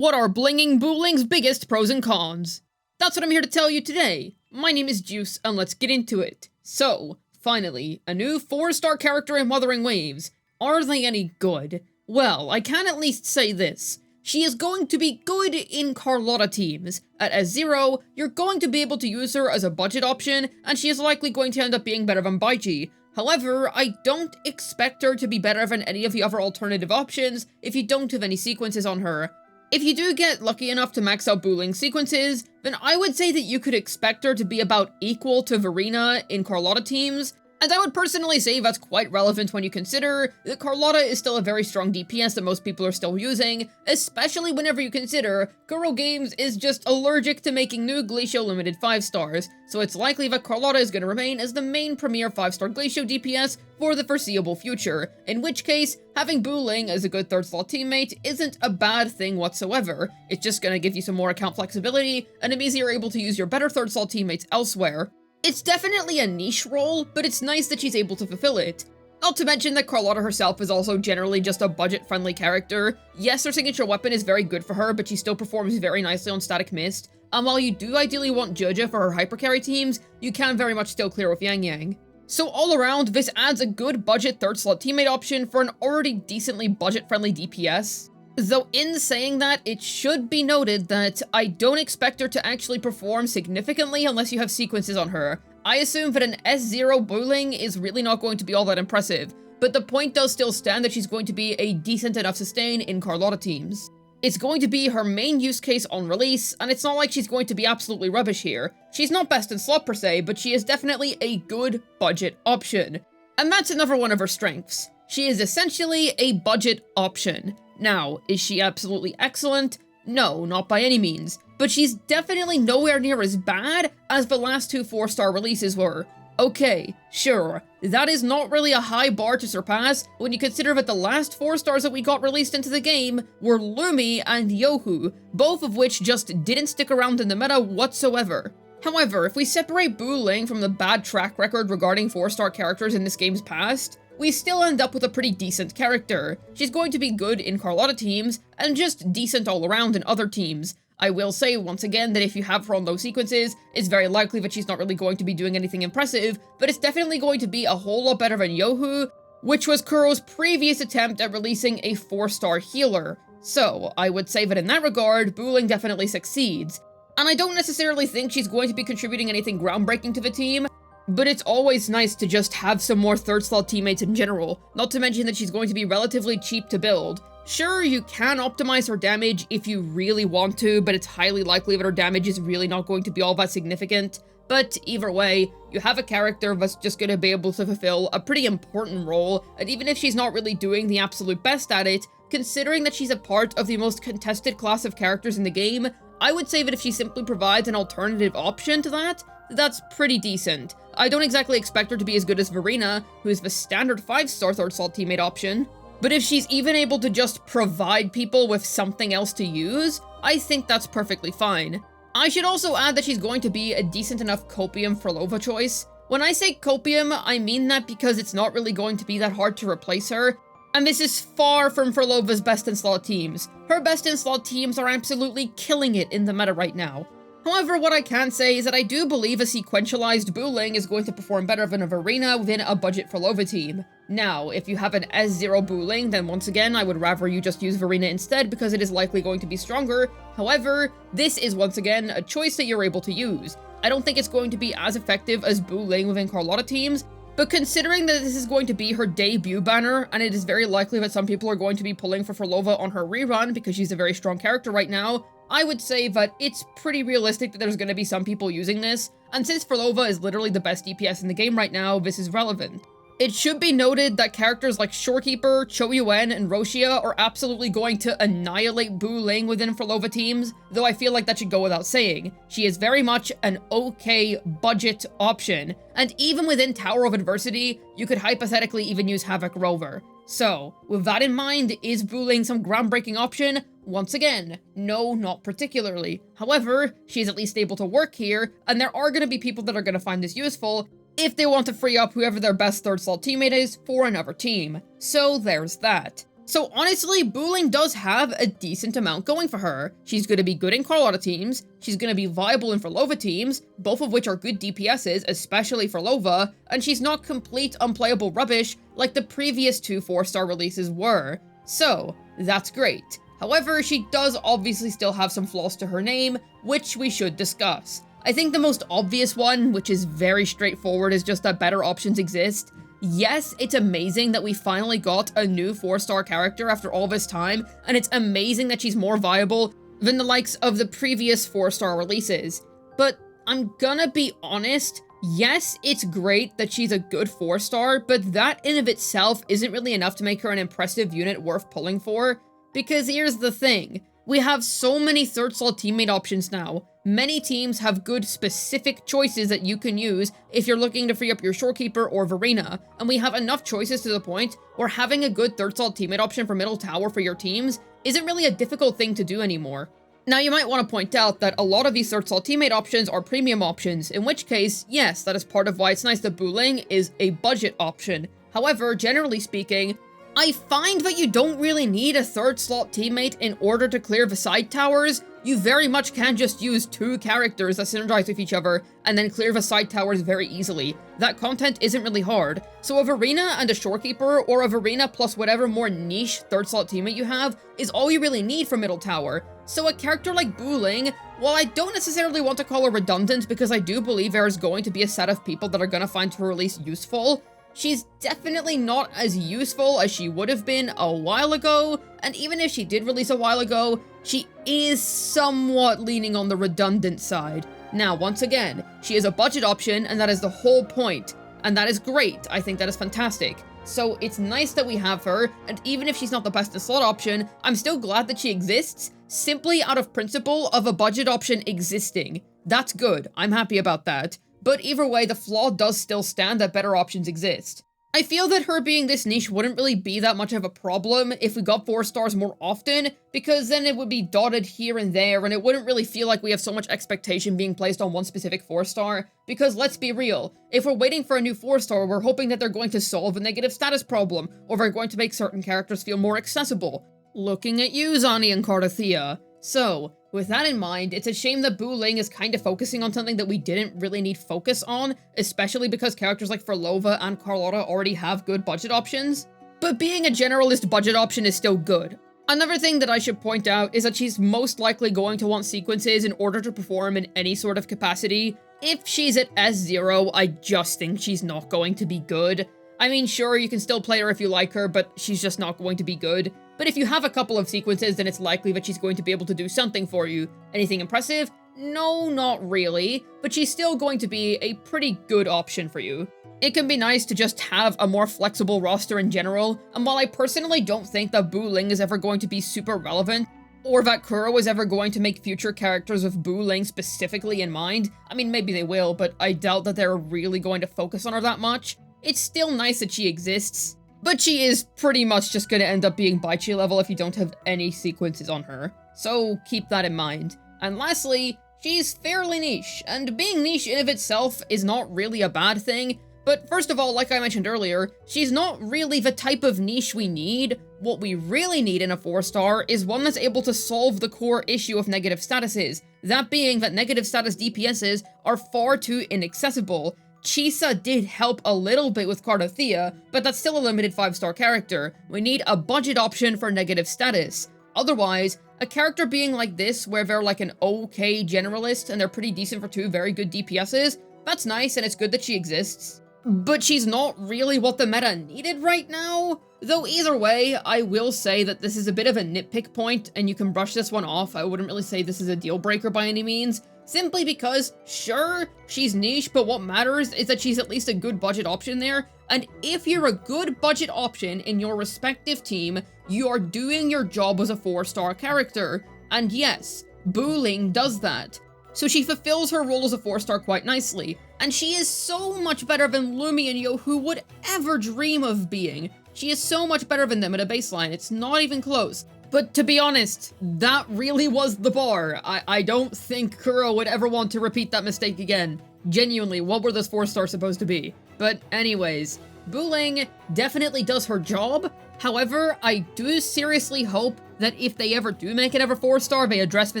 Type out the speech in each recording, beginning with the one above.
What are Blinging Buling's biggest pros and cons? That's what I'm here to tell you today. My name is Juice, and let's get into it. So, finally, a new 4-star character in Wuthering Waves. Are they any good? Well, I can at least say this. She is going to be good in Carlotta teams. At S0, you're going to be able to use her as a budget option, and she is likely going to end up being better than Baichi. However, I don't expect her to be better than any of the other alternative options if you don't have any sequences on her. If you do get lucky enough to max out Buling sequences, then I would say that you could expect her to be about equal to Verena in Carlotta teams, and I would personally say that's quite relevant when you consider that Carlotta is still a very strong DPS that most people are still using, especially whenever you consider Kuro Games is just allergic to making new Glacio limited 5-stars, so it's likely that Carlotta is going to remain as the main premier 5-star Glacio DPS for the foreseeable future, in which case, having Buling as a good 3rd slot teammate isn't a bad thing whatsoever. It's just going to give you some more account flexibility, and it means you're able to use your better 3rd slot teammates elsewhere. It's definitely a niche role, but it's nice that she's able to fulfill it. Not to mention that Carlotta herself is also generally just a budget-friendly character. Yes, her signature weapon is very good for her, but she still performs very nicely on Static Mist. And while you do ideally want Joja for her hypercarry teams, you can very much still clear with Yang Yang. So all around, this adds a good budget 3rd slot teammate option for an already decently budget-friendly DPS. Though in saying that, it should be noted that I don't expect her to actually perform significantly unless you have sequences on her. I assume that an S0 Buling is really not going to be all that impressive, but the point does still stand that she's going to be a decent enough sustain in Carlotta teams. It's going to be her main use case on release, and it's not like she's going to be absolutely rubbish here. She's not best in slot per se, but she is definitely a good budget option. And that's another one of her strengths. She is essentially a budget option. Now, is she absolutely excellent? No, not by any means, but she's definitely nowhere near as bad as the last 2 4-star releases were. Okay, sure, that is not really a high bar to surpass when you consider that the last 4 stars that we got released into the game were Lumi and Yohu, both of which just didn't stick around in the meta whatsoever. However, if we separate Buling from the bad track record regarding 4-star characters in this game's past, we still end up with a pretty decent character. She's going to be good in Carlotta teams, and just decent all around in other teams. I will say once again that if you have her on those sequences, it's very likely that she's not really going to be doing anything impressive, but it's definitely going to be a whole lot better than Yohu, which was Kuro's previous attempt at releasing a 4-star healer. So, I would say that in that regard, Buling definitely succeeds. And I don't necessarily think she's going to be contributing anything groundbreaking to the team, but it's always nice to just have some more 3rd slot teammates in general, not to mention that she's going to be relatively cheap to build. Sure, you can optimize her damage if you really want to, but it's highly likely that her damage is really not going to be all that significant. But either way, you have a character that's just going to be able to fulfill a pretty important role, and even if she's not really doing the absolute best at it, considering that she's a part of the most contested class of characters in the game, I would say that if she simply provides an alternative option to that, that's pretty decent. I don't exactly expect her to be as good as Verena, who is the standard 5-star 3rd slot teammate option, but if she's even able to just provide people with something else to use, I think that's perfectly fine. I should also add that she's going to be a decent enough Copium Phrolova choice. When I say Copium, I mean that because it's not really going to be that hard to replace her, and this is far from Phrolova's best in slot teams. Her best in slot teams are absolutely killing it in the meta right now. However, what I can say is that I do believe a sequentialized Buling is going to perform better than a Verena within a budget Phrolova team. Now, if you have an S0 Buling, then once again, I would rather you just use Verena instead because it is likely going to be stronger. However, this is once again a choice that you're able to use. I don't think it's going to be as effective as Buling within Carlotta teams, but considering that this is going to be her debut banner, and it is very likely that some people are going to be pulling for Phrolova on her rerun because she's a very strong character right now, I would say that it's pretty realistic that there's going to be some people using this, and since Phrolova is literally the best DPS in the game right now, this is relevant. It should be noted that characters like Shorekeeper, Choyuan, and Roshia are absolutely going to annihilate Buling within Phrolova teams, though I feel like that should go without saying. She is very much an okay budget option, and even within Tower of Adversity, you could hypothetically even use Havoc Rover. So, with that in mind, is Buling some groundbreaking option? Once again, no, not particularly. However, she's at least able to work here, and there are going to be people that are going to find this useful, if they want to free up whoever their best 3rd slot teammate is for another team. So there's that. So honestly, Buling does have a decent amount going for her. She's going to be good in Carlotta teams, she's going to be viable in Phrolova teams, both of which are good DPSs, especially Phrolova, and she's not complete unplayable rubbish like the previous 2 4-star releases were. So, that's great. However, she does obviously still have some flaws to her name, which we should discuss. I think the most obvious one, which is very straightforward, is just that better options exist. Yes, it's amazing that we finally got a new 4-star character after all this time, and it's amazing that she's more viable than the likes of the previous 4-star releases. But I'm gonna be honest, yes, it's great that she's a good 4-star, but that in of itself isn't really enough to make her an impressive unit worth pulling for. Because here's the thing, we have so many 3rd slot teammate options now. Many teams have good specific choices that you can use if you're looking to free up your Shorekeeper or Verena, and we have enough choices to the point where having a good 3rd slot teammate option for middle tower for your teams isn't really a difficult thing to do anymore. Now you might want to point out that a lot of these 3rd slot teammate options are premium options, in which case, yes, that is part of why it's nice that Buling is a budget option. However, generally speaking, I find that you don't really need a 3rd slot teammate in order to clear the side towers. You very much can just use 2 characters that synergize with each other and then clear the side towers very easily. That content isn't really hard. So a Verena and a Shorekeeper, or a Verena plus whatever more niche 3rd slot teammate you have, is all you really need for middle tower. So a character like Buling, while I don't necessarily want to call her redundant because I do believe there is going to be a set of people that are going to find her release useful, she's definitely not as useful as she would have been a while ago, and even if she did release a while ago, she is somewhat leaning on the redundant side. Now, once again, she is a budget option, and that is the whole point, and that is great. I think that is fantastic. So it's nice that we have her, and even if she's not the best in slot option, I'm still glad that she exists, simply out of principle of a budget option existing. That's good. I'm happy about that. But either way, the flaw does still stand that better options exist. I feel that her being this niche wouldn't really be that much of a problem if we got 4 stars more often, because then it would be dotted here and there, and it wouldn't really feel like we have so much expectation being placed on one specific 4-star, because let's be real, if we're waiting for a new 4-star, we're hoping that they're going to solve a negative status problem, or they're going to make certain characters feel more accessible. Looking at you, Zani and Carlotta. So, with that in mind, it's a shame that Buling is kind of focusing on something that we didn't really need focus on, especially because characters like Phrolova and Carlotta already have good budget options. But being a generalist budget option is still good. Another thing that I should point out is that she's most likely going to want sequences in order to perform in any sort of capacity. If she's at S0, I just think she's not going to be good. I mean, sure, you can still play her if you like her, but she's just not going to be good. But if you have a couple of sequences, then it's likely that she's going to be able to do something for you. Anything impressive? No, not really, but she's still going to be a pretty good option for you. It can be nice to just have a more flexible roster in general, and while I personally don't think that Buling is ever going to be super relevant, or that Kuro is ever going to make future characters with Buling specifically in mind, I mean, maybe they will, but I doubt that they're really going to focus on her that much. It's still nice that she exists, but she is pretty much just gonna end up being Baichi level if you don't have any sequences on her, so keep that in mind. And lastly, she's fairly niche, and being niche in of itself is not really a bad thing, but first of all, like I mentioned earlier, she's not really the type of niche we need. What we really need in a 4-star is one that's able to solve the core issue of negative statuses, that being that negative status DPSs are far too inaccessible. Chisa did help a little bit with Carlotta, but that's still a limited 5-star character. We need a budget option for negative status. Otherwise, a character being like this, where they're like an okay generalist and they're pretty decent for 2 very good DPSs, that's nice and it's good that she exists. But she's not really what the meta needed right now. Though either way, I will say that this is a bit of a nitpick point and you can brush this one off. I wouldn't really say this is a deal breaker by any means. Simply because, sure, she's niche, but what matters is that she's at least a good budget option there, and if you're a good budget option in your respective team, you are doing your job as a 4-star character, and yes, Buling does that. So she fulfills her role as a 4-star quite nicely, and she is so much better than Lumi and Yohu would ever dream of being. She is so much better than them at a baseline, it's not even close. But to be honest, that really was the bar. I don't think Kuro would ever want to repeat that mistake again. Genuinely, what were those 4 stars supposed to be? But anyways, Buling definitely does her job, However, I do seriously hope that if they ever do make it ever 4-star, they address the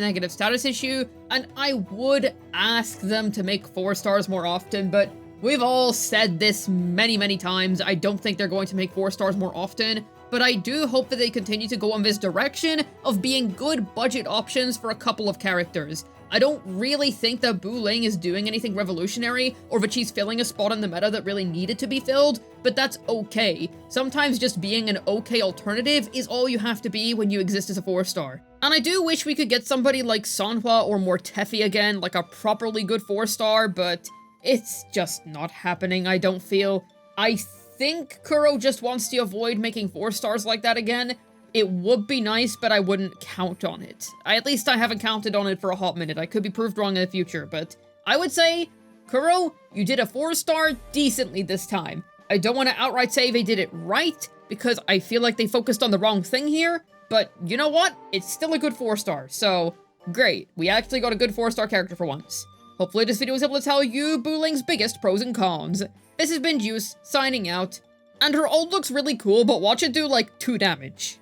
negative status issue, and I would ask them to make 4 stars more often, but we've all said this many, many times. I don't think they're going to make 4 stars more often, but I do hope that they continue to go in this direction of being good budget options for a couple of characters. I don't really think that Buling is doing anything revolutionary, or that she's filling a spot in the meta that really needed to be filled, but that's okay. Sometimes just being an okay alternative is all you have to be when you exist as a 4-star. And I do wish we could get somebody like Sanhua or Mortefi again, like a properly good 4-star, but it's just not happening, I don't feel. I think Kuro just wants to avoid making 4 stars like that again. It would be nice, but I wouldn't count on it. At least I haven't counted on it for a hot minute. I could be proved wrong in the future, but I would say, Kuro, you did a 4-star decently this time. I don't want to outright say they did it right, because I feel like they focused on the wrong thing here, but you know what? It's still a good 4-star, so great. We actually got a good 4-star character for once. Hopefully this video was able to tell you Buling's biggest pros and cons. This has been Juice, signing out, and her ult looks really cool, but watch it do like 2 damage.